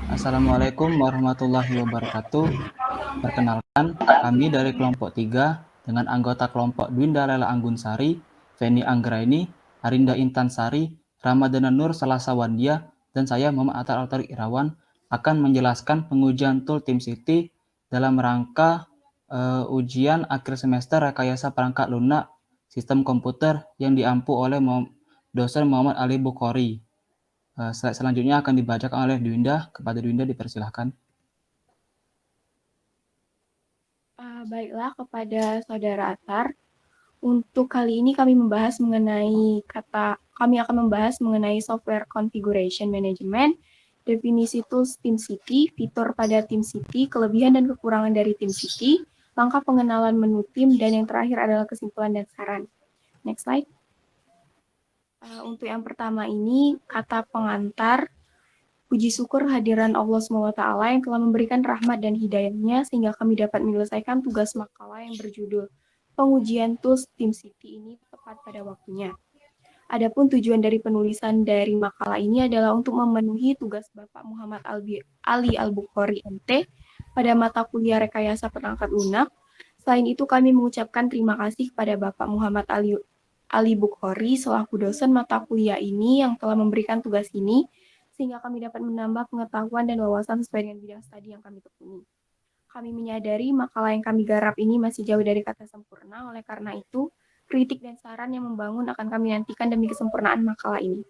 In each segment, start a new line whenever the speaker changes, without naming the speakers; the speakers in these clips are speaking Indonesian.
Assalamualaikum warahmatullahi wabarakatuh. Perkenalkan, kami dari kelompok 3 dengan anggota kelompok Dwinda Lela Anggunsari, Feni Anggraini, Arinda Intansari, Ramadana Nur Salasawandia, dan saya Muhammad Atar Altarik Irawan akan menjelaskan pengujian tool TeamCity dalam rangka ujian akhir semester rekayasa perangkat lunak sistem komputer yang diampu oleh dosen Muhammad Ali Bukhari. Slide selanjutnya akan dibacakan oleh Dwinda. Kepada Dwinda dipersilahkan.
Baiklah kepada Saudara Atar, untuk kali ini kami akan membahas mengenai software configuration management, definisi tools TeamCity, fitur pada TeamCity, kelebihan dan kekurangan dari TeamCity, langkah pengenalan menu tim, dan yang terakhir adalah kesimpulan dan saran. Next slide. Untuk yang pertama ini, kata pengantar, puji syukur hadiran Allah SWT yang telah memberikan rahmat dan hidayahnya sehingga kami dapat menyelesaikan tugas makalah yang berjudul Pengujian Tools TeamCity ini tepat pada waktunya. Adapun tujuan dari penulisan dari makalah ini adalah untuk memenuhi tugas Bapak Muhammad Ali Al-Bukhari MT pada mata kuliah rekayasa perangkat lunak. Selain itu kami mengucapkan terima kasih kepada Bapak Muhammad Ali Bukhari selaku dosen mata kuliah ini yang telah memberikan tugas ini sehingga kami dapat menambah pengetahuan dan wawasan sesuai dengan bidang studi yang kami tekuni. Kami menyadari makalah yang kami garap ini masih jauh dari kata sempurna, oleh karena itu, kritik dan saran yang membangun akan kami nantikan demi kesempurnaan makalah ini.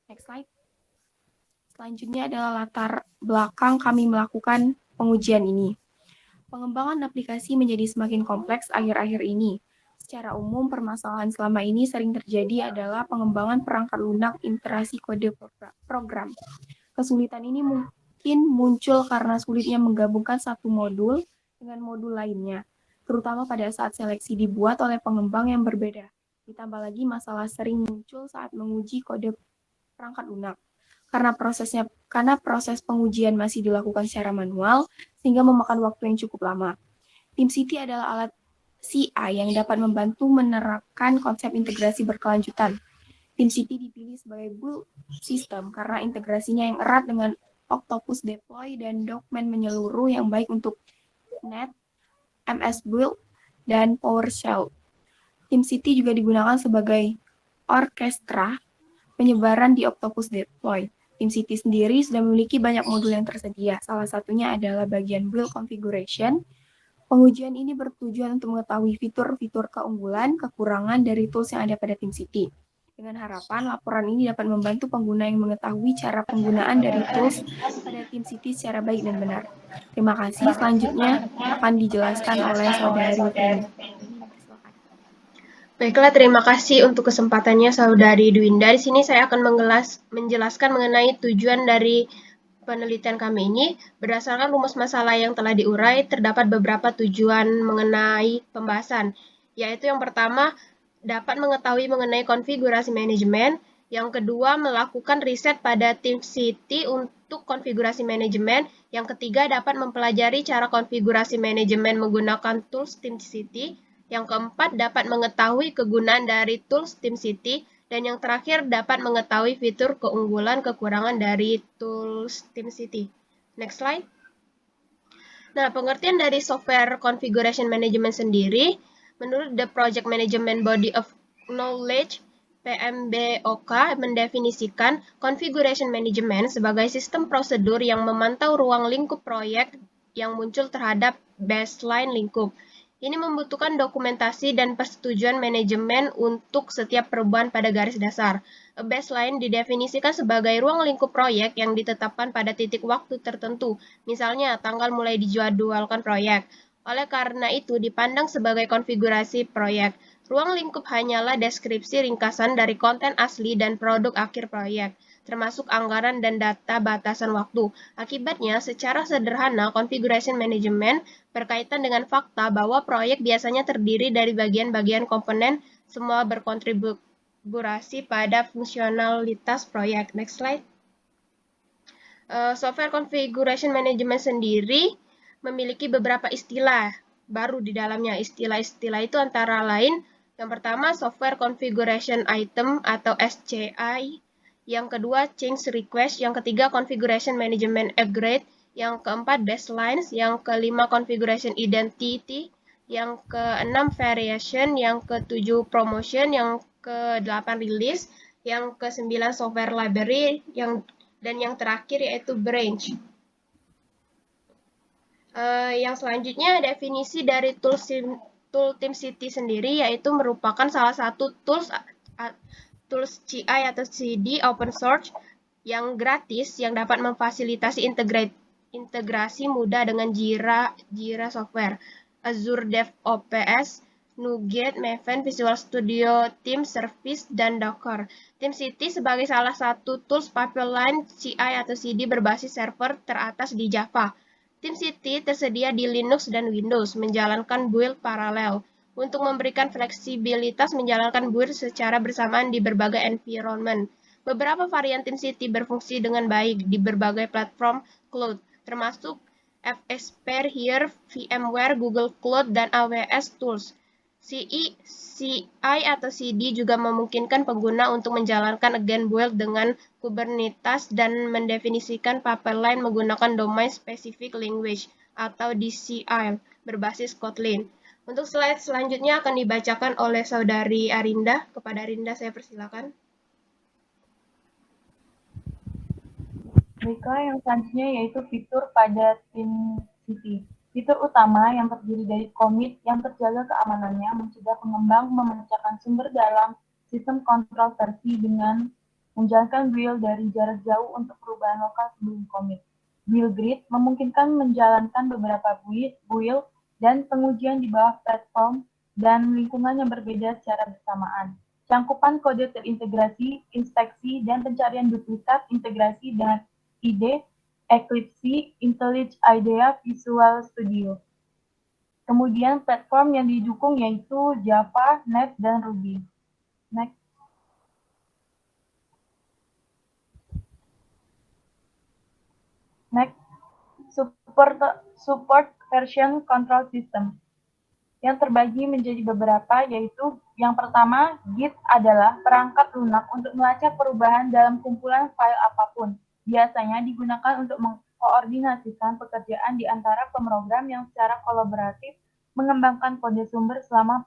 Next slide. Selanjutnya adalah latar belakang kami melakukan pengujian ini. Pengembangan aplikasi menjadi semakin kompleks akhir-akhir ini. Secara umum, permasalahan selama ini sering terjadi adalah pengembangan perangkat lunak interaksi kode program. Kesulitan ini mungkin muncul karena sulitnya menggabungkan satu modul dengan modul lainnya, terutama pada saat seleksi dibuat oleh pengembang yang berbeda. Ditambah lagi masalah sering muncul saat menguji kode perangkat lunak. Karena proses pengujian masih dilakukan secara manual, sehingga memakan waktu yang cukup lama. TeamCity adalah alat CI yang dapat membantu menerapkan konsep integrasi berkelanjutan. TeamCity dipilih sebagai build system karena integrasinya yang erat dengan Octopus Deploy dan Document menyeluruh yang baik untuk Net, MS Build, dan PowerShell. TeamCity juga digunakan sebagai orkestra penyebaran di Octopus Deploy. TeamCity sendiri sudah memiliki banyak modul yang tersedia. Salah satunya adalah bagian build configuration. Pengujian ini bertujuan untuk mengetahui fitur-fitur keunggulan, kekurangan dari tools yang ada pada TeamCity. Dengan harapan laporan ini dapat membantu pengguna yang mengetahui cara penggunaan dari tools pada TeamCity secara baik dan benar. Terima kasih. Selanjutnya akan dijelaskan oleh Saudari Feni.
Baiklah, terima kasih untuk kesempatannya Saudari Dwinda. Di sini saya akan menjelaskan mengenai tujuan dari penelitian kami ini. Berdasarkan rumus masalah yang telah diurai, terdapat beberapa tujuan mengenai pembahasan, yaitu yang pertama, dapat mengetahui mengenai konfigurasi manajemen. Yang kedua, melakukan riset pada TeamCity untuk konfigurasi manajemen. Yang ketiga, dapat mempelajari cara konfigurasi manajemen menggunakan tools TeamCity. Yang keempat, dapat mengetahui kegunaan dari tools TeamCity. Dan yang terakhir, dapat mengetahui fitur keunggulan kekurangan dari tools TeamCity. Next slide. Nah, pengertian dari software configuration management sendiri, menurut The Project Management Body of Knowledge, PMBOK mendefinisikan configuration management sebagai sistem prosedur yang memantau ruang lingkup proyek yang muncul terhadap baseline lingkup. Ini membutuhkan dokumentasi dan persetujuan manajemen untuk setiap perubahan pada garis dasar. A baseline didefinisikan sebagai ruang lingkup proyek yang ditetapkan pada titik waktu tertentu, misalnya tanggal mulai dijadwalkan proyek. Oleh karena itu, dipandang sebagai konfigurasi proyek. Ruang lingkup hanyalah deskripsi ringkasan dari konten asli dan produk akhir proyek, termasuk anggaran dan data batasan waktu. Akibatnya, secara sederhana, configuration management berkaitan dengan fakta bahwa proyek biasanya terdiri dari bagian-bagian komponen, semua berkontribusi pada fungsionalitas proyek. Next slide. Software configuration management sendiri memiliki beberapa istilah baru di dalamnya. Istilah-istilah itu antara lain, yang pertama, software configuration item atau SCI. yang kedua change request, yang ketiga configuration management upgrade, yang keempat baselines, yang kelima configuration identity, yang keenam variation, yang ketujuh promotion, yang kedelapan release, yang kesembilan software library, dan yang terakhir yaitu branch. Yang selanjutnya definisi dari tool TeamCity sendiri yaitu merupakan salah satu tools CI atau CD open source yang gratis yang dapat memfasilitasi integrasi mudah dengan Jira Software, Azure DevOps, NuGet, Maven, Visual Studio Team Service, dan Docker. TeamCity sebagai salah satu tools pipeline CI atau CD berbasis server teratas di Java. TeamCity tersedia di Linux dan Windows, menjalankan build paralel untuk memberikan fleksibilitas menjalankan build secara bersamaan di berbagai environment. Beberapa varian TeamCity berfungsi dengan baik di berbagai platform cloud, termasuk vSphere here, VMware, Google Cloud, dan AWS Tools. CI atau CD juga memungkinkan pengguna untuk menjalankan agent build dengan Kubernetes dan mendefinisikan pipeline menggunakan domain specific language atau DCL berbasis Kotlin. Untuk slide selanjutnya akan dibacakan oleh Saudari Arinda. Kepada Arinda saya persilakan.
Baiklah, yang selanjutnya yaitu fitur pada TeamCity. Fitur utama yang terdiri dari commit yang terjaga keamanannya mencegah pengembang memecahkan sumber dalam sistem kontrol versi dengan menjalankan build dari jarak jauh untuk perubahan lokal sebelum commit. Build grid memungkinkan menjalankan beberapa build dan pengujian di bawah platform dan lingkungan yang berbeda secara bersamaan. Cangkupan kode terintegrasi, inspeksi, dan pencarian duplikat integrasi dengan IDE, Eclipse, IntelliJ IDEA, Visual Studio. Kemudian platform yang didukung yaitu Java, Net, dan Ruby. Next. Support version control system yang terbagi menjadi beberapa, yaitu yang pertama, Git adalah perangkat lunak untuk melacak perubahan dalam kumpulan file apapun. Biasanya digunakan untuk mengkoordinasikan pekerjaan di antara pemrogram yang secara kolaboratif mengembangkan kode sumber selama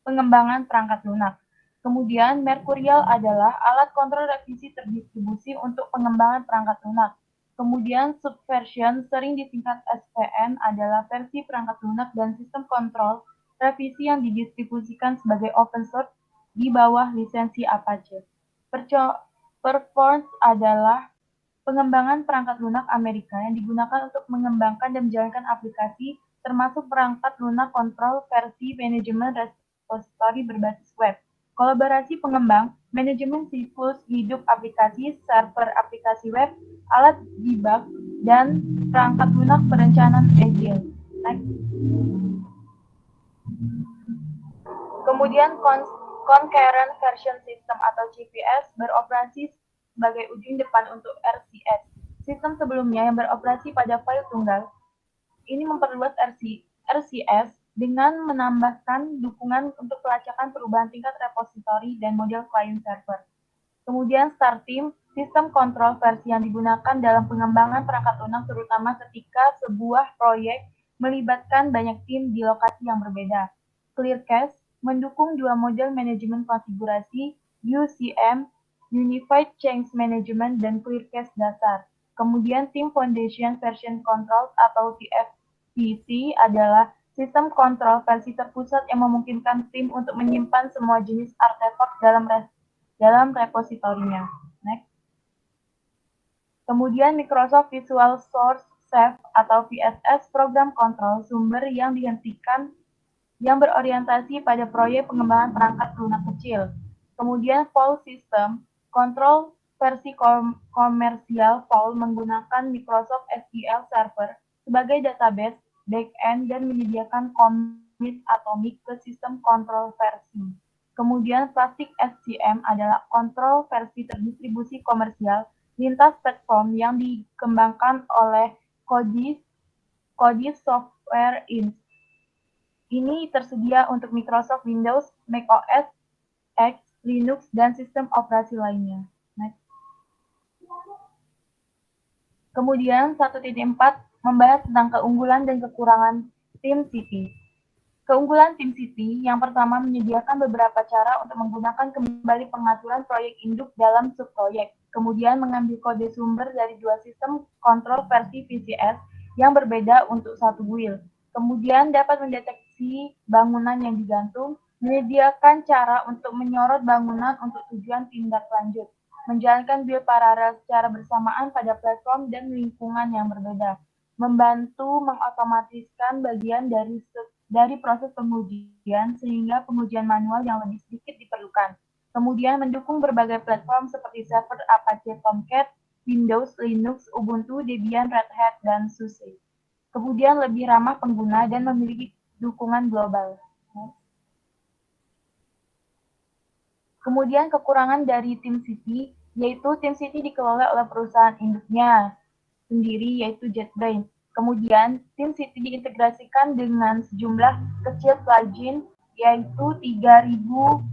pengembangan perangkat lunak. Kemudian, Mercurial adalah alat kontrol revisi terdistribusi untuk pengembangan perangkat lunak. Kemudian, Subversion, sering disingkat SVN, adalah versi perangkat lunak dan sistem kontrol revisi yang didistribusikan sebagai open source di bawah lisensi Apache. Perforce adalah pengembangan perangkat lunak Amerika yang digunakan untuk mengembangkan dan menjalankan aplikasi, termasuk perangkat lunak kontrol versi manajemen repository berbasis web. Kolaborasi pengembang, manajemen siklus hidup aplikasi, server aplikasi web, alat debug, dan perangkat lunak perencanaan agile. Kemudian Concurrent Version System atau CVS beroperasi sebagai ujung depan untuk RCS. Sistem sebelumnya yang beroperasi pada file tunggal, ini memperluas RCS dengan menambahkan dukungan untuk pelacakan perubahan tingkat repositori dan model client server. Kemudian StarTeam, sistem kontrol versi yang digunakan dalam pengembangan perangkat lunak terutama ketika sebuah proyek melibatkan banyak tim di lokasi yang berbeda. ClearCast mendukung dua model manajemen konfigurasi, UCM, Unified Change Management, dan ClearCast dasar. Kemudian Team Foundation Version Control atau TFVC adalah sistem kontrol versi terpusat yang memungkinkan tim untuk menyimpan semua jenis artefak dalam repositorinya. Next. Kemudian Microsoft Visual Source Safe atau VSS, program kontrol sumber yang dihentikan yang berorientasi pada proyek pengembangan perangkat lunak kecil. Kemudian File System, kontrol versi komersial File menggunakan Microsoft SQL Server sebagai database backend dan menyediakan commit atomik ke sistem kontrol versi. Kemudian Plastic SCM adalah kontrol versi terdistribusi komersial lintas platform yang dikembangkan oleh Codis Software Inc. Ini tersedia untuk Microsoft Windows, Mac OS X, Linux, dan sistem operasi lainnya. Next. Kemudian 1.4 membahas tentang keunggulan dan kekurangan TeamCity. Keunggulan TeamCity yang pertama menyediakan beberapa cara untuk menggunakan kembali pengaturan proyek induk dalam subproyek. Kemudian mengambil kode sumber dari dua sistem kontrol versi VCS yang berbeda untuk satu build. Kemudian dapat mendeteksi bangunan yang digantung, menyediakan cara untuk menyorot bangunan untuk tujuan tindak lanjut, menjalankan build paralel secara bersamaan pada platform dan lingkungan yang berbeda, membantu mengotomatiskan bagian dari proses pengujian sehingga pengujian manual yang lebih sedikit diperlukan. Kemudian mendukung berbagai platform seperti server Apache Tomcat, Windows, Linux, Ubuntu, Debian, Red Hat, dan SUSE. Kemudian lebih ramah pengguna dan memiliki dukungan global. Kemudian kekurangan dari TeamCity, yaitu TeamCity dikelola oleh perusahaan induknya sendiri, yaitu JetBrains. Kemudian, TeamCity diintegrasikan dengan sejumlah kecil plugin, yaitu 3.000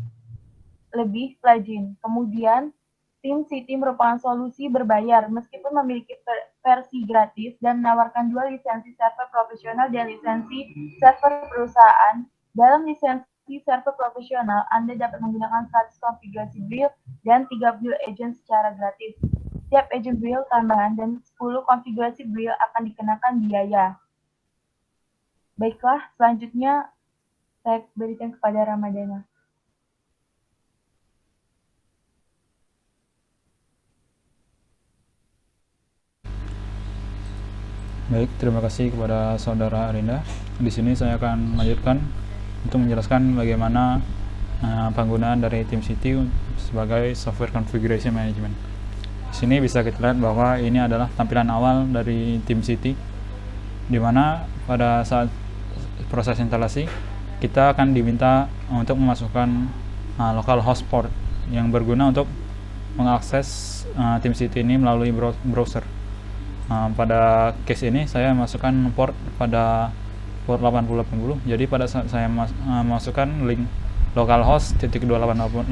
lebih plugin. Kemudian, TeamCity merupakan solusi berbayar, meskipun memiliki versi gratis dan menawarkan dua lisensi server profesional dan lisensi server perusahaan. Dalam lisensi server profesional, Anda dapat menggunakan 100 konfigurasi build dan 3 build agent secara gratis. Setiap agent build tambahan dan 10 konfigurasi build akan dikenakan biaya. Baiklah, selanjutnya saya berikan kepada Ramadana.
Baik, terima kasih kepada Saudara Arinda. Di sini saya akan melanjutkan untuk menjelaskan bagaimana penggunaan dari TeamCity sebagai software configuration management. Di sini bisa kita lihat bahwa ini adalah tampilan awal dari TeamCity, di mana pada saat proses instalasi kita akan diminta untuk memasukkan localhost port yang berguna untuk mengakses TeamCity ini melalui browser. Pada case ini saya masukkan port pada port 8080. Jadi pada saat saya masukkan link localhost .280,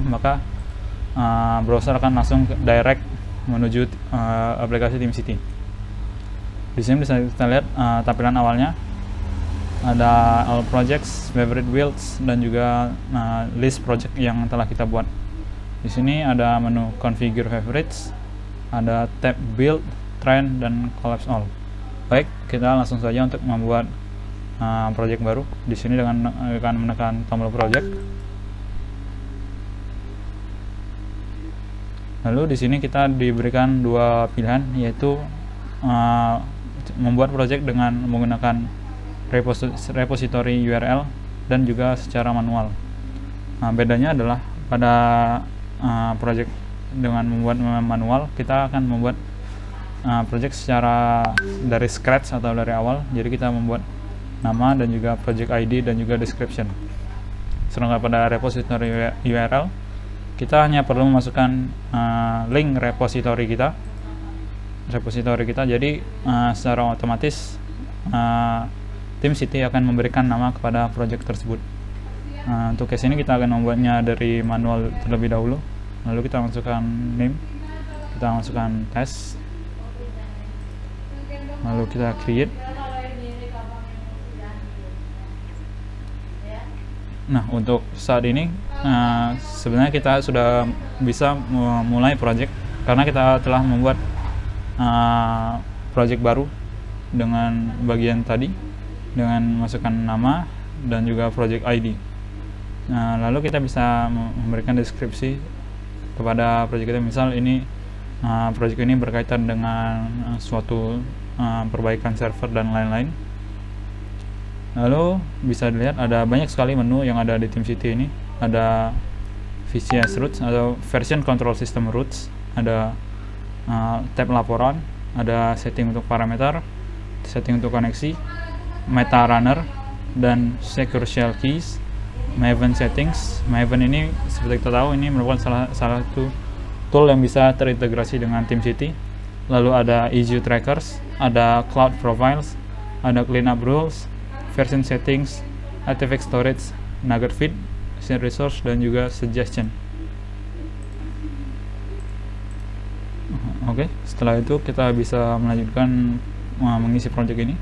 maka browser akan langsung direct menuju aplikasi TeamCity. Di sini bisa kita lihat tampilan awalnya, ada all projects, favorite builds, dan juga list project yang telah kita buat. Di sini ada menu configure favorites, ada tab build, trend, dan collapse all. Baik, kita langsung saja untuk membuat project baru. Di sini dengan akan menekan tombol project. Lalu di sini kita diberikan dua pilihan, yaitu membuat project dengan menggunakan repository URL dan juga secara manual. Bedanya adalah pada project dengan membuat manual, kita akan membuat project secara dari scratch atau dari awal. Jadi kita membuat nama dan juga project ID dan juga description. Sedangkan pada repository URL, kita hanya perlu memasukkan link repository kita. Jadi secara otomatis TeamCity akan memberikan nama kepada project tersebut. Untuk case ini kita akan membuatnya dari manual terlebih dahulu. Lalu kita masukkan name, kita masukkan test, lalu kita create. Nah, untuk saat ini sebenarnya kita sudah bisa memulai project karena kita telah membuat project baru dengan bagian tadi, dengan masukkan nama dan juga project ID. Lalu kita bisa memberikan deskripsi kepada project kita. Misal ini project ini berkaitan dengan suatu perbaikan server dan lain-lain. Lalu bisa dilihat ada banyak sekali menu yang ada di TeamCity ini. Ada VCS routes atau version control system routes, ada tab laporan, ada setting untuk parameter, setting untuk koneksi, meta runner, dan secure shell keys, Maven settings. Maven ini seperti kita tahu ini merupakan salah satu tool yang bisa terintegrasi dengan TeamCity. Lalu ada issue trackers, ada cloud profiles, ada cleanup rules, version settings, artifact storage, nugget feed, shared resource, dan juga suggestion. Oke, Oke, setelah itu kita bisa melanjutkan mengisi project ini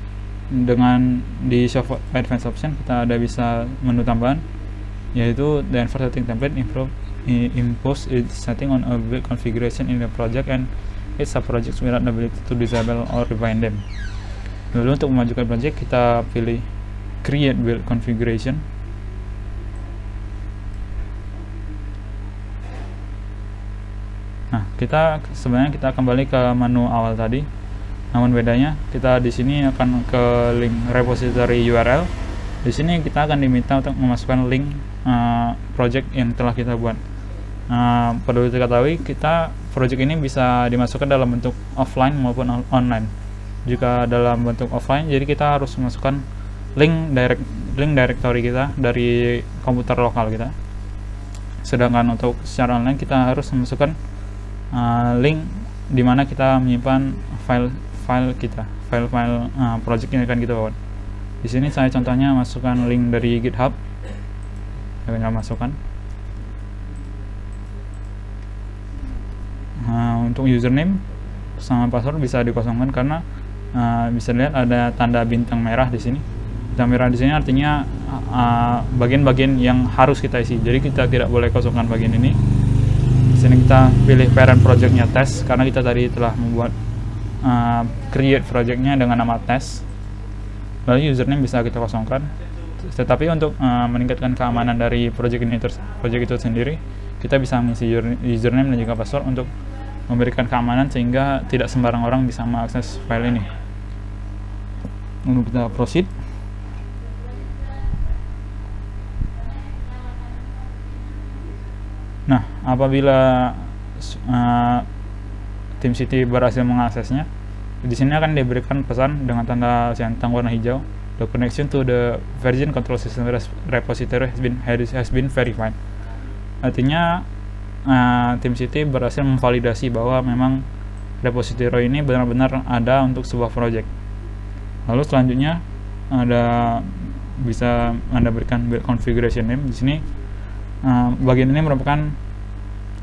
dengan di show advanced option. Kita ada bisa menu tambahan, yaitu the enforce setting template impose its setting on a build configuration in the project and its subprojects without the ability to disable or rewind them. Lalu untuk memajukan project, kita pilih create build configuration. Nah, sebenarnya kita kembali ke menu awal tadi. Namun bedanya kita di sini akan ke link repository URL. Di sini kita akan diminta untuk memasukkan link project yang telah kita buat. Perlu diketahui, project ini bisa dimasukkan dalam bentuk offline maupun online. Jika dalam bentuk offline, jadi kita harus memasukkan link directory kita dari komputer lokal kita. Sedangkan untuk secara online, kita harus memasukkan link di mana kita menyimpan file project yang akan kita buat. Di sini saya contohnya masukkan link dari GitHub yang kita masukkan. Untuk username sama password bisa dikosongkan karena bisa lihat ada tanda bintang merah di sini. Bintang merah di sini artinya bagian-bagian yang harus kita isi. Jadi kita tidak boleh kosongkan bagian ini. Di sini kita pilih parent projectnya test karena kita tadi telah membuat create projectnya dengan nama test. Lalu username bisa kita kosongkan. Tetapi untuk meningkatkan keamanan dari project itu sendiri, kita bisa mengisi username dan juga password untuk memberikan keamanan sehingga tidak sembarang orang bisa mengakses file ini. Lalu kita proceed. Nah, apabila TeamCity berhasil mengaksesnya, di sini akan diberikan pesan dengan tanda centang warna hijau. The connection to the version control system repository has been verified. Artinya TeamCity berhasil memvalidasi bahwa memang repository ini benar-benar ada untuk sebuah project. Lalu selanjutnya bisa Anda berikan build configuration name. Di sini bagian ini merupakan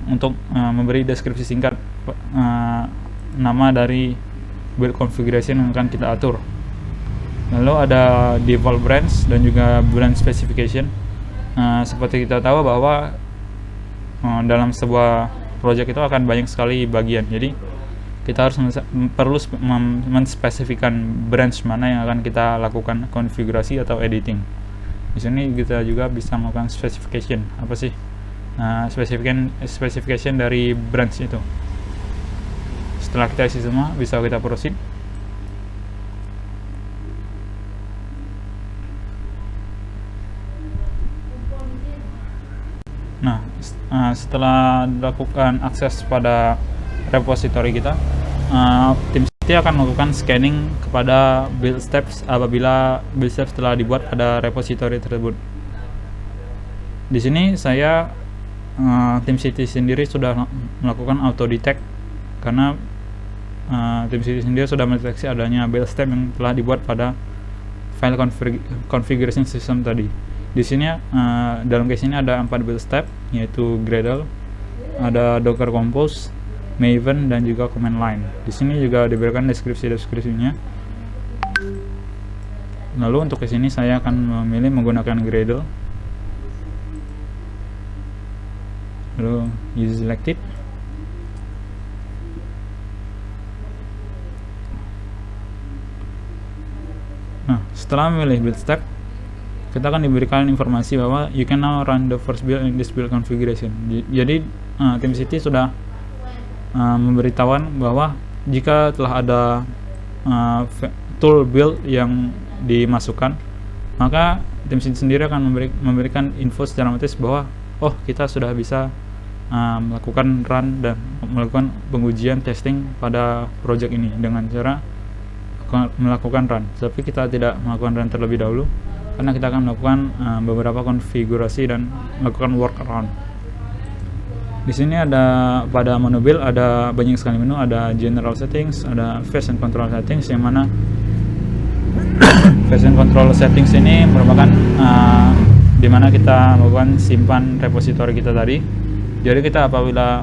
untuk memberi deskripsi singkat nama dari build configuration yang akan kita atur. Lalu ada default branch dan juga branch specification. Seperti kita tahu bahwa dalam sebuah project itu akan banyak sekali bagian, jadi kita harus perlu menspesifikkan branch mana yang akan kita lakukan konfigurasi atau editing. Di sini kita juga bisa melakukan specification. Apa sih specification dari branch itu? Setelah kita isi semua, bisa kita proceed. Nah, setelah dilakukan akses pada repository kita, TeamCity akan melakukan scanning kepada build steps apabila build steps telah dibuat pada repository tersebut. Di sini saya TeamCity sendiri sudah melakukan auto detect karena TeamCity sendiri sudah mendeteksi adanya build step yang telah dibuat pada file configuration system tadi. Di sini dalam case ini ada 4 build step, yaitu Gradle, ada Docker Compose, Maven, dan juga command line. Di sini juga diberikan deskripsinya. Lalu untuk ke sini saya akan memilih menggunakan Gradle. Lalu use selected. Nah, setelah memilih build step, kita akan diberikan informasi bahwa you can now run the first build in this build configuration. Jadi TeamCity sudah memberitahuan bahwa jika telah ada tool build yang dimasukkan, maka TeamCity sendiri akan memberikan info secara otomatis bahwa kita sudah bisa melakukan run dan melakukan pengujian testing pada project ini dengan cara melakukan run. Tapi kita tidak melakukan run terlebih dahulu karena kita akan melakukan beberapa konfigurasi dan melakukan workaround. Di sini ada pada menu build ada banyak sekali menu, ada general settings, ada version control settings, yang mana version control settings ini merupakan di mana kita melakukan simpan repository kita tadi. Di Jadi kita apabila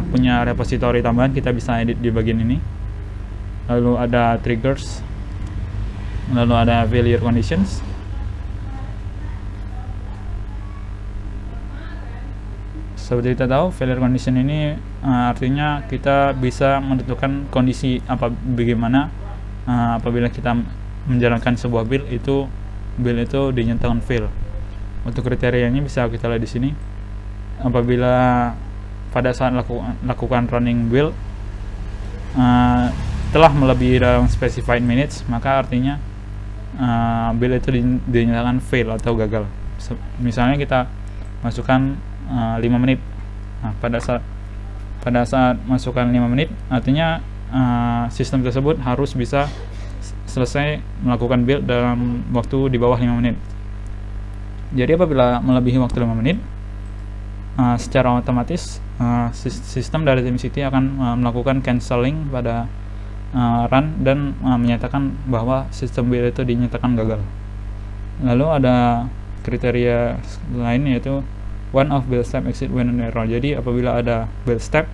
punya repository tambahan, kita bisa edit di bagian ini. Lalu ada triggers, lalu ada failure conditions. Seperti kita tahu, failure condition ini artinya kita bisa menentukan kondisi bagaimana apabila kita menjalankan sebuah build itu dinyatakan fail. Untuk kriterianya bisa kita lihat di sini. Apabila pada saat lakukan running build telah melebihi dalam specified minutes, maka artinya build itu dinyatakan fail atau gagal. Misalnya kita masukkan 5 menit. Nah, pada saat masukkan 5 menit, artinya sistem tersebut harus bisa selesai melakukan build dalam waktu di bawah 5 menit. Jadi apabila melebihi waktu 5 menit, secara otomatis sistem dari TeamCity akan melakukan canceling pada run dan menyatakan bahwa sistem build itu dinyatakan gagal. Lalu ada kriteria lain, yaitu one of build step exit when an error. Jadi apabila ada build step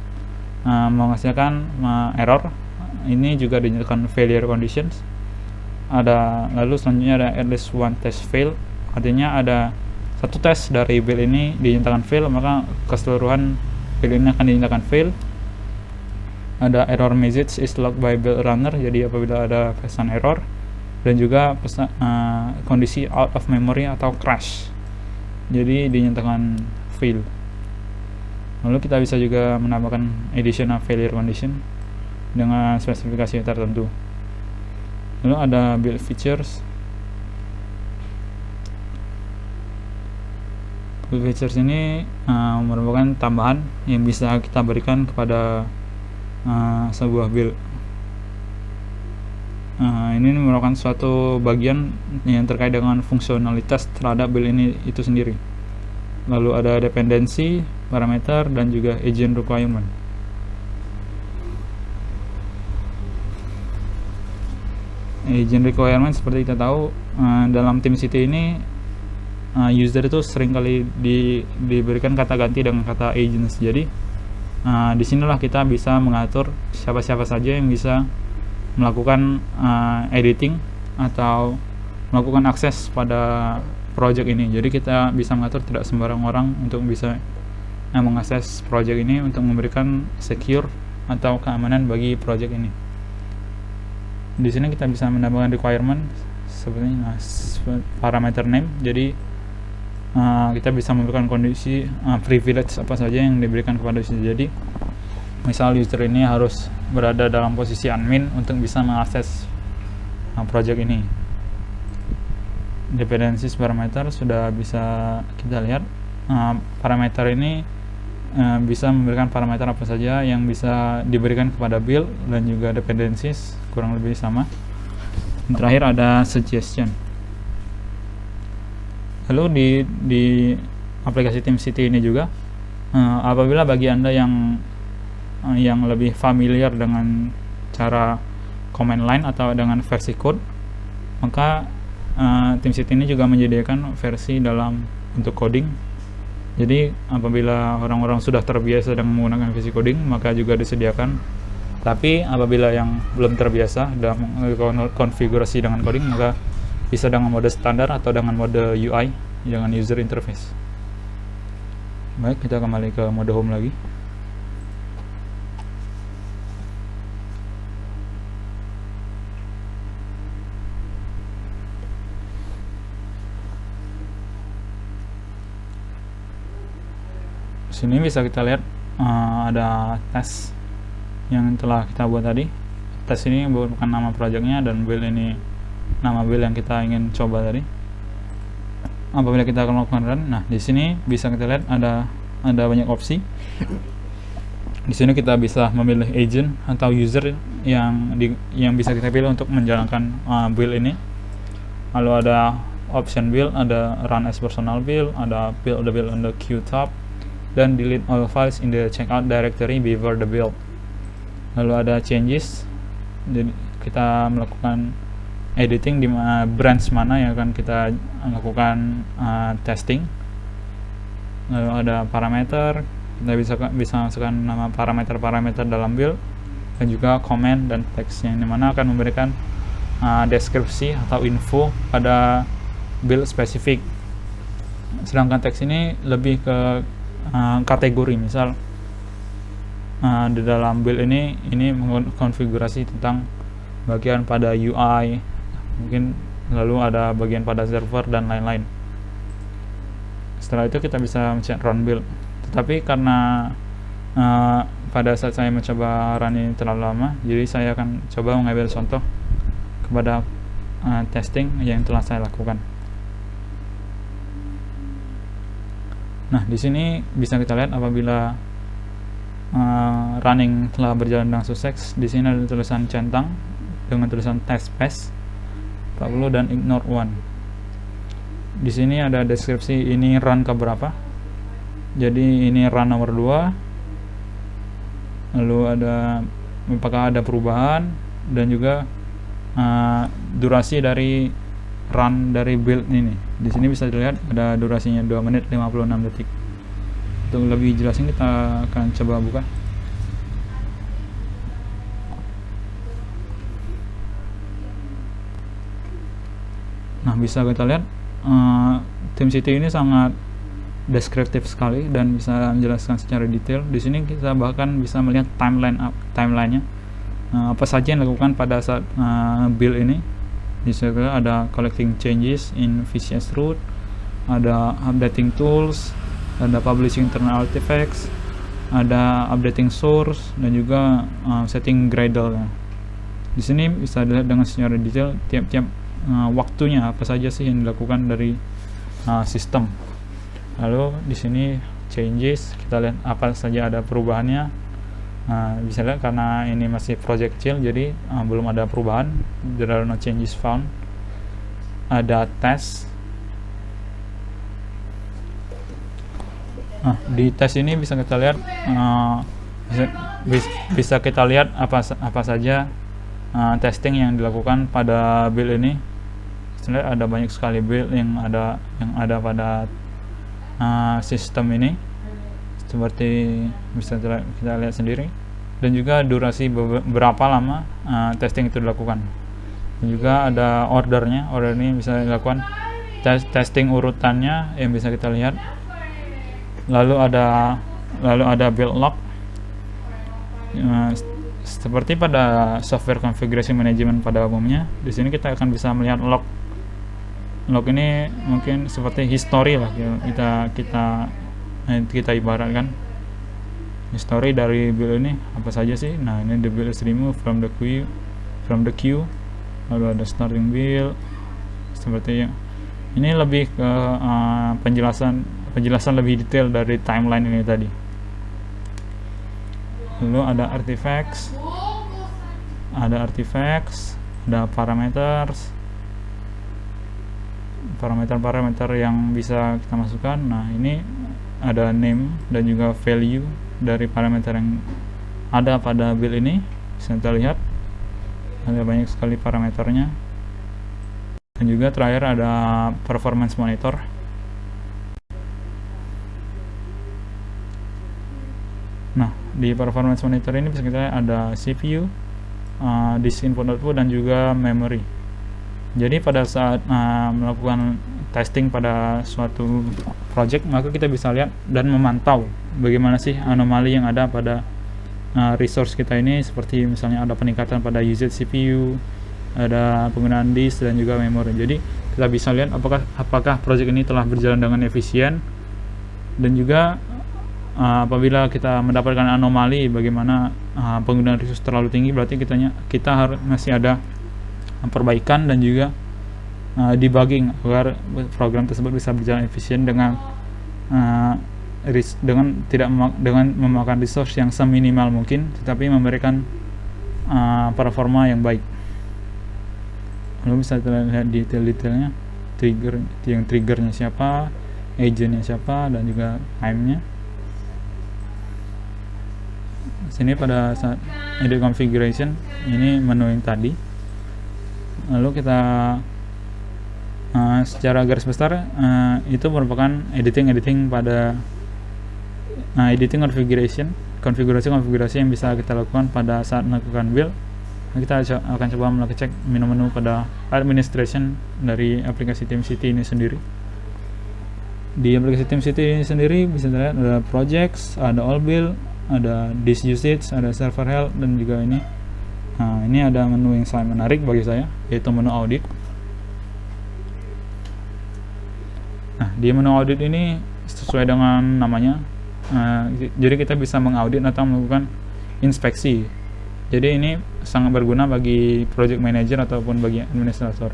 menghasilkan error, ini juga dinyatakan failure conditions. Lalu selanjutnya ada at least one test fail, artinya ada satu tes dari build ini dinyatakan fail, maka keseluruhan build ini akan dinyatakan fail. Ada error message is logged by build runner, jadi apabila ada pesan error, dan juga kondisi out of memory atau crash, jadi dinyatakan fail. Lalu kita bisa juga menambahkan additional failure condition dengan spesifikasi tertentu. Lalu ada build features. Build features ini merupakan tambahan yang bisa kita berikan kepada sebuah build. Ini merupakan suatu bagian yang terkait dengan fungsionalitas terhadap build ini itu sendiri. Lalu ada dependency, parameter, dan juga agent requirement. Agent requirement seperti kita tahu, dalam TeamCity ini user itu seringkali diberikan kata ganti dengan kata agents. Jadi disinilah kita bisa mengatur siapa-siapa saja yang bisa melakukan editing atau melakukan akses pada project ini. Jadi kita bisa mengatur tidak sembarang orang untuk bisa mengakses project ini untuk memberikan secure atau keamanan bagi project ini. Di sini kita bisa menambahkan requirement seperti parameter name. Jadi kita bisa memberikan kondisi privilege apa saja yang diberikan kepada user. Jadi misal user ini harus berada dalam posisi admin untuk bisa mengakses project ini. Dependencies parameter sudah bisa kita lihat. Parameter ini bisa memberikan parameter apa saja yang bisa diberikan kepada build, dan juga dependencies kurang lebih sama. Dan terakhir ada suggestion. Lalu di aplikasi TeamCity ini juga, apabila bagi Anda yang lebih familiar dengan cara command line atau dengan versi code, maka TeamCity ini juga menyediakan versi dalam untuk coding. Jadi apabila orang-orang sudah terbiasa dengan menggunakan versi coding, maka juga disediakan. Tapi apabila yang belum terbiasa dalam konfigurasi dengan coding, maka bisa dengan mode standar atau dengan mode UI, dengan user interface. Baik, kita kembali ke mode home lagi. Sini bisa kita lihat ada tes yang telah kita buat tadi. Tes ini bukan nama projectnya, dan build ini nama build yang kita ingin coba tadi. Apabila kita akan melakukan run, nah di sini bisa kita lihat ada banyak opsi. Di sini kita bisa memilih agent atau user yang bisa kita pilih untuk menjalankan build ini. Lalu ada option build, ada run as personal build, ada build on the queue top, dan delete all files in the checkout directory before the build. Lalu ada changes, jadi kita melakukan editing di branch mana yang akan kita lakukan testing. Lalu ada parameter, Kita bisa masukkan nama parameter-parameter dalam build dan juga comment dan teks yang dimana akan memberikan deskripsi atau info pada build spesifik. Sedangkan teks ini lebih ke kategori, misal di dalam build ini konfigurasi tentang bagian pada UI, mungkin lalu ada bagian pada server dan lain-lain. Setelah itu kita bisa mencet run build. Tetapi karena pada saat saya mencoba run ini terlalu lama, jadi saya akan coba mengambil contoh kepada testing yang telah saya lakukan. Nah, di sini bisa kita lihat apabila running telah berjalan dengan sukses. Di sini ada tulisan centang dengan tulisan test pass 40 dan ignore 1. Di sini ada deskripsi ini run ke berapa. Jadi ini run nomor 2. Lalu ada apakah ada perubahan dan juga durasi dari run dari build ini. Di sini bisa dilihat ada durasinya 2 menit 56 detik. Untuk lebih jelasnya kita akan coba buka. Nah, bisa kita lihat TeamCity ini sangat deskriptif sekali dan bisa menjelaskan secara detail. Di sini kita bahkan bisa melihat timelinenya, apa saja yang dilakukan pada saat build ini. Di sini ada collecting changes in VCS root, ada updating tools, ada publishing internal artifacts, ada updating source, dan juga setting Gradle. Di sini bisa dilihat dengan secara detail tiap-tiap waktunya apa saja sih yang dilakukan dari sistem. Lalu di sini changes, kita lihat apa saja ada perubahannya. Bisa lihat karena ini masih project kecil, jadi belum ada perubahan. There are no changes found. Ada test. Di tes ini bisa kita lihat bisa kita lihat apa saja testing yang dilakukan pada build ini. Sebenarnya ada banyak sekali build yang ada pada sistem ini, seperti bisa kita lihat sendiri, dan juga durasi berapa lama testing itu dilakukan. Dan juga ada ordernya. Order ini bisa dilakukan testing urutannya yang bisa kita lihat. Lalu ada build log. Seperti pada software configuration management pada umumnya, di sini kita akan bisa melihat log. Log ini mungkin seperti history lah, kita ibaratkan history dari build ini apa saja sih. Nah, ini the build is removed from the queue. Lalu ada starting build, seperti ini lebih ke penjelasan lebih detail dari timeline ini tadi. Lalu ada artifacts, ada parameter yang bisa kita masukkan. Nah, ini ada name dan juga value dari parameter yang ada pada build ini. Bisa kita lihat ada banyak sekali parameternya. Dan juga terakhir ada performance monitor. Nah, di performance monitor ini bisa kita lihat ada CPU, disk input output, dan juga memory. Jadi pada saat melakukan testing pada suatu project, maka kita bisa lihat dan memantau bagaimana sih anomali yang ada pada resource kita ini, seperti misalnya ada peningkatan pada usage CPU, ada penggunaan disk, dan juga memory. Jadi kita bisa lihat apakah project ini telah berjalan dengan efisien, dan juga apabila kita mendapatkan anomali bagaimana penggunaan resource terlalu tinggi, berarti kita harus masih ada perbaikan dan juga debugging agar program tersebut bisa berjalan efisien dengan dengan memakan resource yang seminimal mungkin, tetapi memberikan performa yang baik. Lalu bisa lihat detail-detailnya, triggernya siapa, agentnya siapa, dan juga time-nya. Sini pada saat edit configuration, ini menu yang tadi. Lalu kita secara garis besar itu merupakan editing pada editing konfigurasi yang bisa kita lakukan pada saat melakukan build. Kita akan coba mengecek menu-menu pada administration dari aplikasi TeamCity ini sendiri. Di aplikasi TeamCity ini sendiri bisa dilihat ada projects, ada all build, ada disk usage, ada server health, dan juga ini. Nah, ini ada menu yang sangat menarik bagi saya, yaitu menu audit. Nah, di menu audit ini sesuai dengan namanya, jadi kita bisa mengaudit atau melakukan inspeksi. Jadi ini sangat berguna bagi project manager ataupun bagi administrator.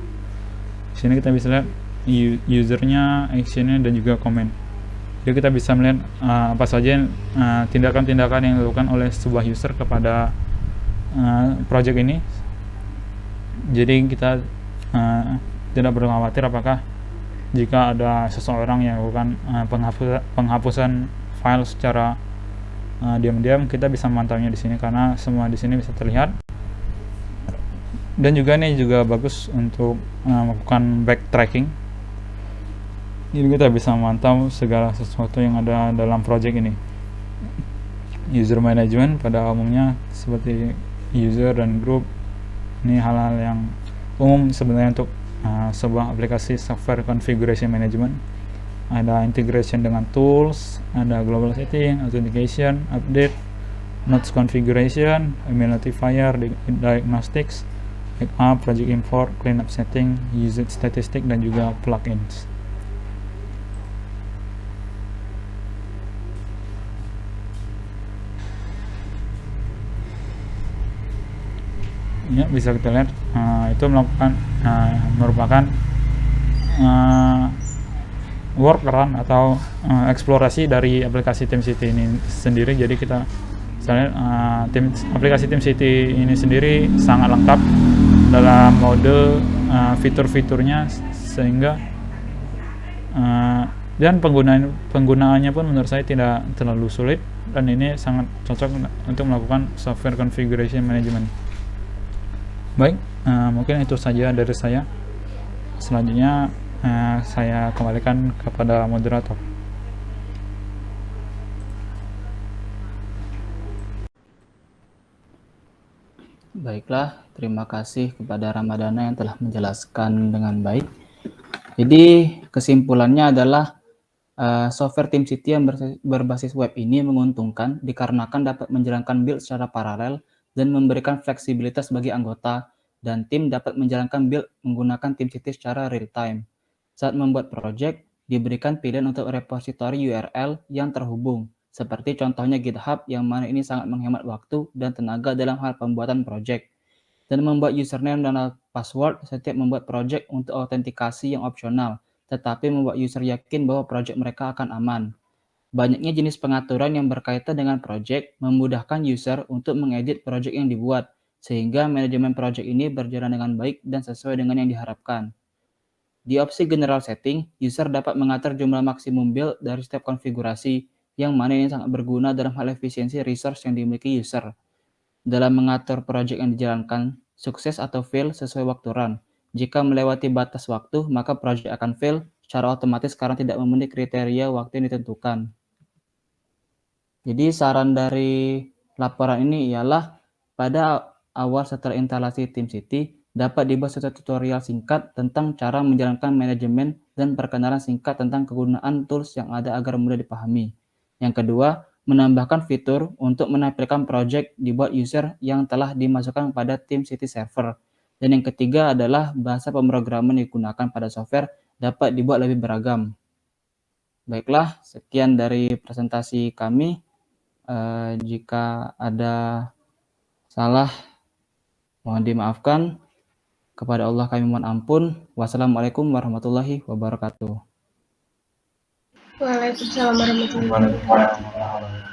Di sini kita bisa lihat usernya, actionnya, dan juga komen. Jadi kita bisa melihat apa saja tindakan-tindakan yang dilakukan oleh sebuah user kepada project ini. Jadi kita tidak perlu khawatir apakah jika ada seseorang yang melakukan penghapusan file secara diam-diam, kita bisa memantaunya di sini karena semua di sini bisa terlihat. Dan juga ini juga bagus untuk melakukan backtracking. Jadi kita bisa memantau segala sesuatu yang ada dalam project ini. User management pada umumnya seperti user dan group, ini hal-hal yang umum sebenarnya untuk sebuah aplikasi software configuration management. Ada integration dengan tools, ada global setting, authentication, update, nodes configuration, email notifier, diagnostics, backup, project import, cleanup setting, usage statistic, dan juga plugins. Ya, bisa kita lihat itu merupakan workaround atau eksplorasi dari aplikasi TeamCity ini sendiri. Jadi kita misalnya aplikasi TeamCity ini sendiri sangat lengkap dalam mode fitur-fiturnya, sehingga dan penggunaannya pun menurut saya tidak terlalu sulit, dan ini sangat cocok untuk melakukan software configuration management. Baik, mungkin itu saja dari saya. Selanjutnya saya kembalikan kepada moderator.
Baiklah, terima kasih kepada Ramadana yang telah menjelaskan dengan baik. Jadi kesimpulannya adalah software TeamCity yang berbasis web ini menguntungkan dikarenakan dapat menjalankan build secara paralel dan memberikan fleksibilitas bagi anggota, dan tim dapat menjalankan build menggunakan TeamCity secara real time. Saat membuat project, diberikan pilihan untuk repositori URL yang terhubung, seperti contohnya GitHub, yang mana ini sangat menghemat waktu dan tenaga dalam hal pembuatan project, dan membuat username dan password setiap membuat project untuk autentikasi yang opsional, tetapi membuat user yakin bahwa project mereka akan aman. Banyaknya jenis pengaturan yang berkaitan dengan project memudahkan user untuk mengedit project yang dibuat, sehingga manajemen project ini berjalan dengan baik dan sesuai dengan yang diharapkan. Di opsi General Setting, user dapat mengatur jumlah maksimum build dari setiap konfigurasi, yang mana ini sangat berguna dalam hal efisiensi resource yang dimiliki user. Dalam mengatur project yang dijalankan, sukses atau fail sesuai waktu run. Jika melewati batas waktu, maka project akan fail secara otomatis karena tidak memenuhi kriteria waktu yang ditentukan. Jadi saran dari laporan ini ialah pada awal setelah instalasi TeamCity, dapat dibuat satu tutorial singkat tentang cara menjalankan manajemen dan perkenalan singkat tentang kegunaan tools yang ada agar mudah dipahami. Yang kedua, menambahkan fitur untuk menampilkan project dibuat user yang telah dimasukkan pada TeamCity server. Dan yang ketiga adalah bahasa pemrograman yang digunakan pada software dapat dibuat lebih beragam. Baiklah, sekian dari presentasi kami. Jika ada salah, mohon dimaafkan. Kepada Allah kami mohon ampun. Wassalamualaikum warahmatullahi wabarakatuh.
Waalaikumsalam warahmatullahi wabarakatuh.